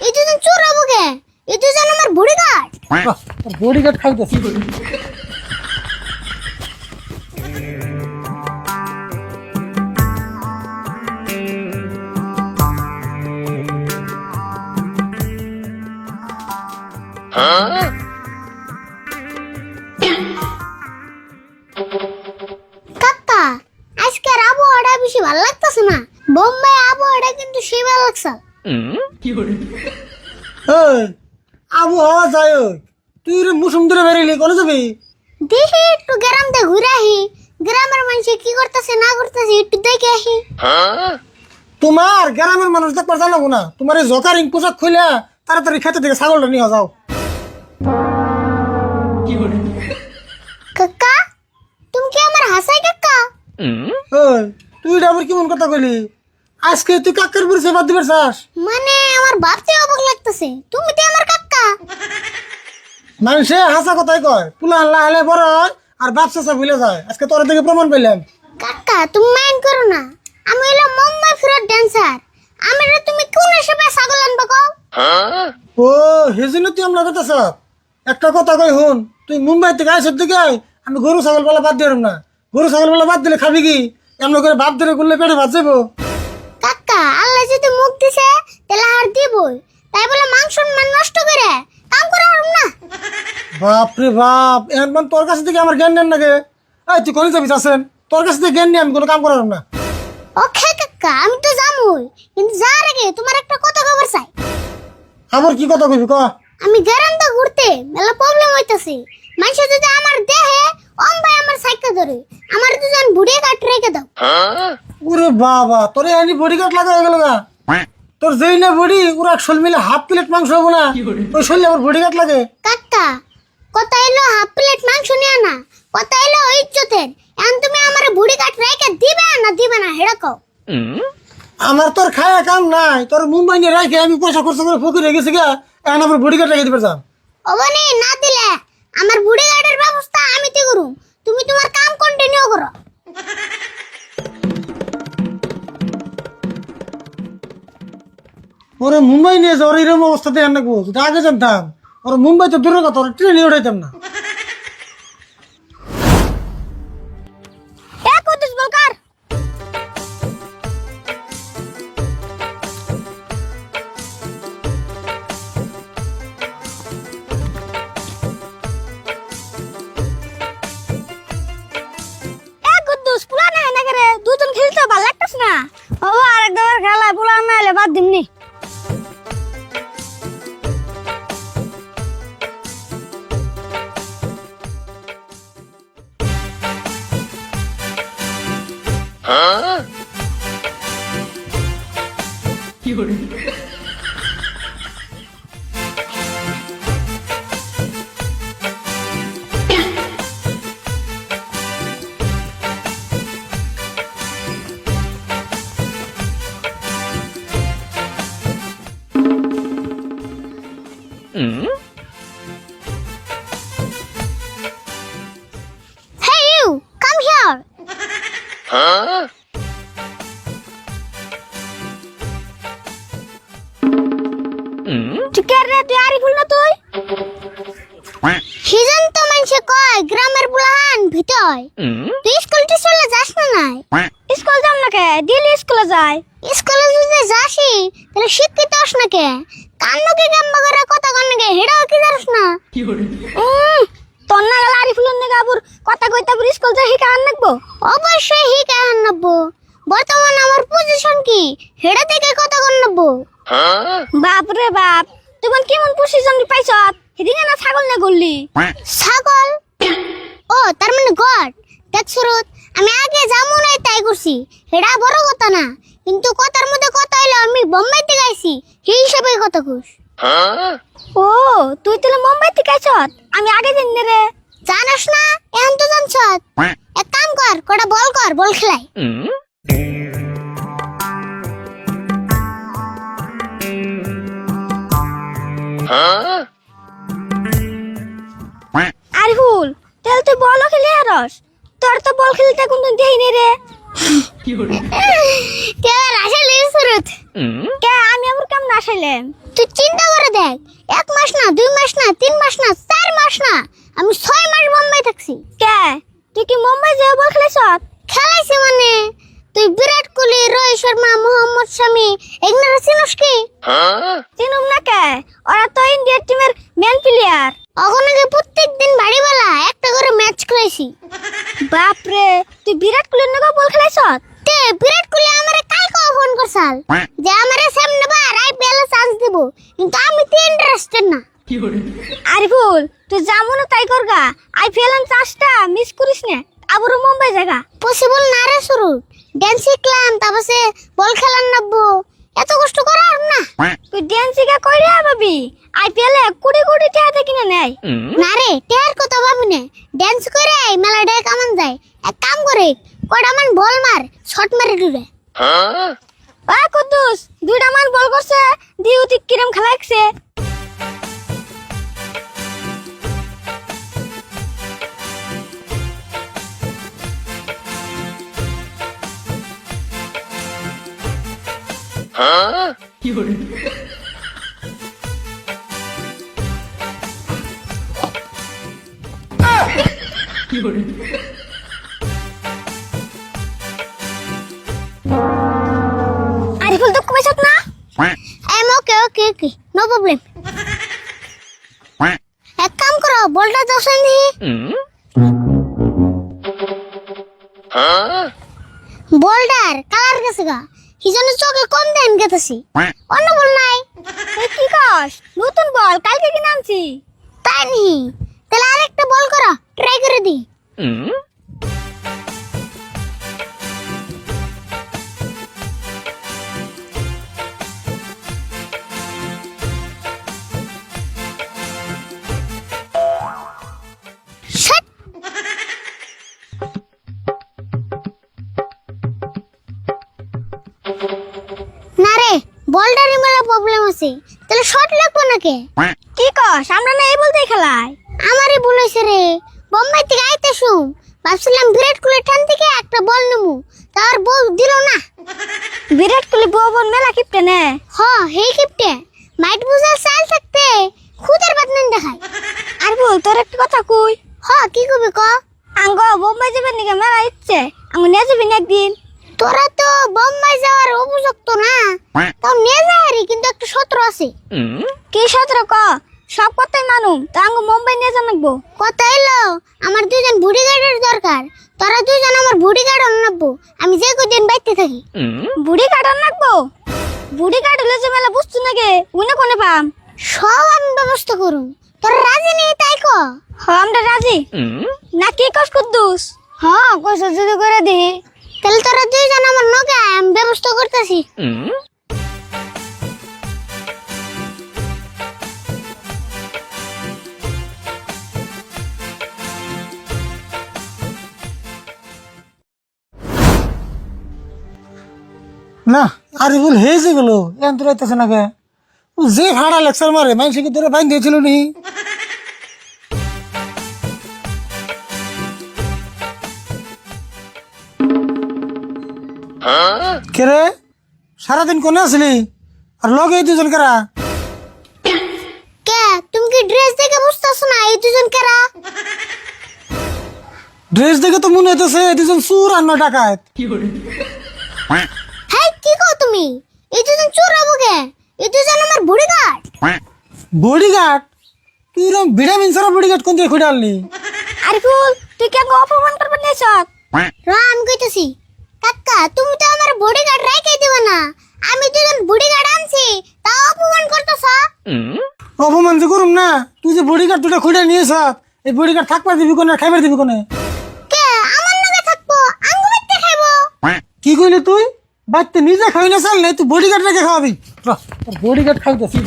এই দুজন চোর হবো কে? এই দুজন আমার বডিগার্ড। বডিগার্ড খাইতেছি। কাকা, আজকের আবহাওয়াটা বেশি ভালো লাগতেছে না। বোম্বাই আবহাওয়াটা কিন্তু সেই ভালো লাগছে। এই আবহাওয়া যায় ওই। তুই রে মুসুম ধরে বেরিয়ে কোনে যাবি? দেখি একটু গ্রাম দিয়ে ঘুরে আহি। গ্রামের মানুষ কি করতেছে না করতেছে একটু দেখে আহি। তোমার গ্রামের মানুষ দেখবার জানাবো না। তোমার এই জকারিং পোশাক খুলে তাড়াতাড়ি খেতে থেকে ছাগলটা নিয়ে যাও। কাকা, তুমি কি আমার হাসাই কাকা? ওই তুই এটা আবার কেমন কথা কইলি? আজকে তুই কাকার পরিচয় বাদ দিবার চাস? মানে আমার ভাবতে অবাক লাগতেছে, তুমি তো আমার কাকা। মানুষে হাসা কথাই কয়, পুলা আল্লাহ হলে বড় হয় আর ব্যবসা ভুলে যায়। আজকে তোর থেকে প্রমাণ পেলাম। কাকা, তুমি মাইন্ড করো না, আমি হলো মুম্বাই ফেরত ড্যান্সার। আমরা তুমি কোন হিসেবে ছাগল আনবা কও? ও হেজিন তুই আমরা করতেছ। একটা কথা কই হুন, তুই মুম্বাই থেকে আইসর দিকে আমি গরু ছাগল পালা বাদ দিলাম না। গরু ছাগল পালা বাদ দিলে খাবি কি? এমন করে ভাত ধরে করলে পেটে ভাত যাবো। কাকা, আল্লাহ যদি মুখ দিছে তাহলে আর দিবই। তাই বলে মাংস নষ্ট করে কাম করা হারাম না। বাপ রে বাপ, এখন তোর কাছ থেকে আমার জ্ঞান নেন নাকি? এই তুই কোনে যাবি আছেন? তোর কাছ থেকে জ্ঞান নিয়ে আমি কোনো কাম করার না। ওকে কাকা, আমি তো যামই, কিন্তু যার আগে তোমার একটা কথা খবর চাই। আমার কি কথা কইবি ক? আমি গ্যারান্টা ঘুরতে মেলা প্রবলেম হইতাছে। মানুষ যদি আমার দেহে ভাই আমার সাইকেল ধরে আমার দুজন বুড়ে কাট রেখে দাও। ওরে বাবা, তোর এনি বডিগার্ড লাগা হয়ে গেল না? তোর যেই না বডি ওরা শোল মিলে হাফ প্লেট মাংস হবো না? ওই শরীরে আমার বডিগার্ড লাগে? কাকা, কথা এলো হাফ প্লেট মাংস নিয়ে না, কথা এলো ইজ্জতের। এখন তুমি আমার বুড়ি কাট রেখে দিবে না হেডা কও। আমার তোর খায়া কাম নাই। তোর মুম্বাই নিয়ে রাখে আমি পয়সা খরচ করে ফকির হয়ে গেছি গা। এখন আমার বডিগার্ড লাগিয়ে দিবে যাম। ওবনে না দিলে আমার বুড়ি গাড়ির ব্যবস্থা আমি তো করুম, তুমি তোমার কাম কন্টিনিউ করো। ওরে মুম্বাই নিয়ে যাওয়ার এরকম অবস্থাতে আনবো যদি আগে জানতাম। ওর মুম্বাই তো দূরের কথা, ওর ট্রেনে উঠাইতাম না। এক উদ্দেশ্য বলকার এক উদ্দেশ্য পুলা না না করে দুজন খেলতে ভালো লাগতাছ না। ও আরেকবার খেলা পুলা না হলে বাদ দিমনি। Hey you, come here. তুই কে রে? তুই আরিফুল না তুই? সিজন তো মানুষে কয় গ্রামের বুলাহান ভিতে হয়। তুই স্কুল টিস্কুলে যাস না নাই? স্কুল যাম না কে, ডেইলি স্কুলে যাই। স্কুলে যদি যাসি তাহলে শিক্ষিত হস না কে? কান্নকে গাম্বা করে কথা কন কে হেডাও কি জানিস না? তোর না গেল আরিফুলের নাকি আবুর কথা কইতে আবুর স্কুল যা শিখা আনবো? অবশ্যই শিখা আনবো। বর্তমান আমার পজিশন কি হেডা থেকে কথা কন নবো। বাপ রে বাপ, তুমি কেমন পজিশন পাইছ? হেদিকে না ছাগল না গল্লি? ছাগল? ও তার মানে গড। দেখ সুরত, আমি আগে যাবো নাই তাই করছি, হেডা বড় কথা না। কিন্তু কথার মধ্যে কথা হইলো আমি বোম্বাই থেকে আইছি, সেই হিসাবে কথা কইস। ও তুই তাহলে মুম্বাই থেকে আইছ? আমি আগে জানি রে। জানাস না? এখন তো জানছ। এক কাম কর, কটা বল কর, বল খেলাই। আরিফুল, তাহলে তুই বলও খেলে আরস? তোর তো বল খেলতে কোন দেই নে রে। কে আসলে সুরত? কে আমি না আসলাম তুই চিন্তা করে দেখ 1 মাস না 2 মাস না 3 মাস না 4 মাস না আমি 6 মাস বোম্বাই থাকছি কে তুই কি মুম্বাই যাও বল খেলাইছি মানে তুই বিরাট কোহলি রোহিত শর্মা মোহাম্মদ শামি এগুলা চিনস কি চিনুম না কে ওরা তো ইন্ডিয়ার টিমের মেন প্লেয়ার ওখানে প্রত্যেকদিন বাড়িবেলা একটা করে ম্যাচ খেলাইছি বাপ রে তুই বিরাট কোহলির নাকি বল খেলাইছ তে বিরাট কোহলি আমারে কালকে ফোন করছাল যে আমারে সামনে বার আইপিএল এ চান্স দিব কিন্তু আমি তো ইন্টারেস্টেড না আরে ভুল তুই যা মনে তাই করগা আইপিএল এর চান্সটা মিস করিস না আবারও মুম্বাই জায়গা পসিবল না রে শুরু ড্যান্স শিখলাম তারপরে বল খেলার নাববো এত কষ্ট করার না তুই ড্যান্স শিখা কইরা ভাবি আইপিএল এ কোটি কোটি টাকা কিনে নেয় না রে টেয়ার কথা ভাবি না ড্যান্স করে মেলা টাকা কামান যায় এক কাম করে কয়টা মান বল মার শট মারি দিবে আ কুদ্দুস দুইটা মান বল করছে দিউতি কিরম খেলাইছে আরিফুল দুঃখ পাইছত না I am okay okay okay no problem এক কাম করো বলটা দাও শুনি বলটার কালার গেছে গা হিজনে চোখে কম দেন গেতেছি অন্য বল নাই তুই কি কস নতুন বল কালকে কিনে আনছি তাই নি তাহলে আরেকটা বল করো ট্রাই করে দি না রে বলটারই মেলা প্রবলেম আছে তাহলে শর্ট লাগবো নাকি কি কস আমরা না এই বলতেই খেলাই আমারই ভুল হয়েছে রে বোম্বাই থেকে আইতে শুম ভাবছিলাম বিরাট কোহলির ঠান থেকে একটা বল নেবো তার বল দিল না বিরাট কোহলি বল মেলা কিপটে নে হ হেই কিপটে মাইট বুঝার চাল থাকতে খুদের বাদনান দেখায় আর বল তোর একটা কথা কই হ কি কবি ক আঙ্গ বোম্বাই যাবেন নাকি মেলা ইচ্ছে আঙ্গ নিয়ে যাবি না একদিন তোরা তো বোম্বাই যাওয়ার উপযুক্ত না তাও নিয়ে যাই কিন্তু একটা সত্র আছে কি সত্র ক সব কথাই মানুম তাঙ্গ মুম্বাই নিয়ে যান লাগবো কথা এলো আমার দুইজন বডিগার্ডের দরকার তোরা দুইজন আমার বডিগার্ড আনবো আমি যে কদিন বাইতে থাকি বডিগার্ড আনবো বডিগার্ড হলে যে মেলা বুঝছো নাকি উনি কোনে পাম সব আমি ব্যবস্থা করুম তোরা রাজি নেই তাই ক হ আমরা রাজি না কি কস কুদ্দুস হ্যাঁ কইছ যদি করে দি তাহলে তোরা দুইজন আমার নগে আমি ব্যবস্থা করতেছি না আরিফুল হয়েছে গেল এন তো রাইতেছে না কে ও যে ভাড়া লেকচার মারে মানুষকে ধরে বাইন দিয়েছিল নি কে রে সারাদিন কোনে আসলি আর লগে এই দুজন কারা কে তুমি কি ড্রেস দেখে বুঝতাছ না এই দুজন কারা ড্রেস দেখে তো মনে হইতেছে এই দুজন চুর আর না ডাকাত হ্যাঁ কি কও তুমি এই দুজন চোর হবো কে এই দুজন আমার বডিগার্ড বডিগার্ড তুই এরকম ভিটামিন সারা বডিগার্ড কোন দিয়ে খুঁড়ে আনলি আরিফুল তুই কেন অপমান করবে নিছ রাম কইতেছি কাকা তুমি তো আমার বডিগার্ড রাইখাই দিবা না আমি দুজন বডিগার্ড আনছি তা অপমান করতেছ অপমান যে করুম না তুই যে বডিগার্ড দুটা খুঁড়ে নিয়েছ এই বডিগার্ড থাকবার দিবি কোনে খাইবার দিবি কোনে কে আমার লগে থাকবো আঙ্গু বাইতে খাইবো কি কইলি তুই বাচ্চা নিজে খাই না চাল নাই তুই বডিগার্ড রেখে খাওয়াবি বডিগার্ড খাইতেছি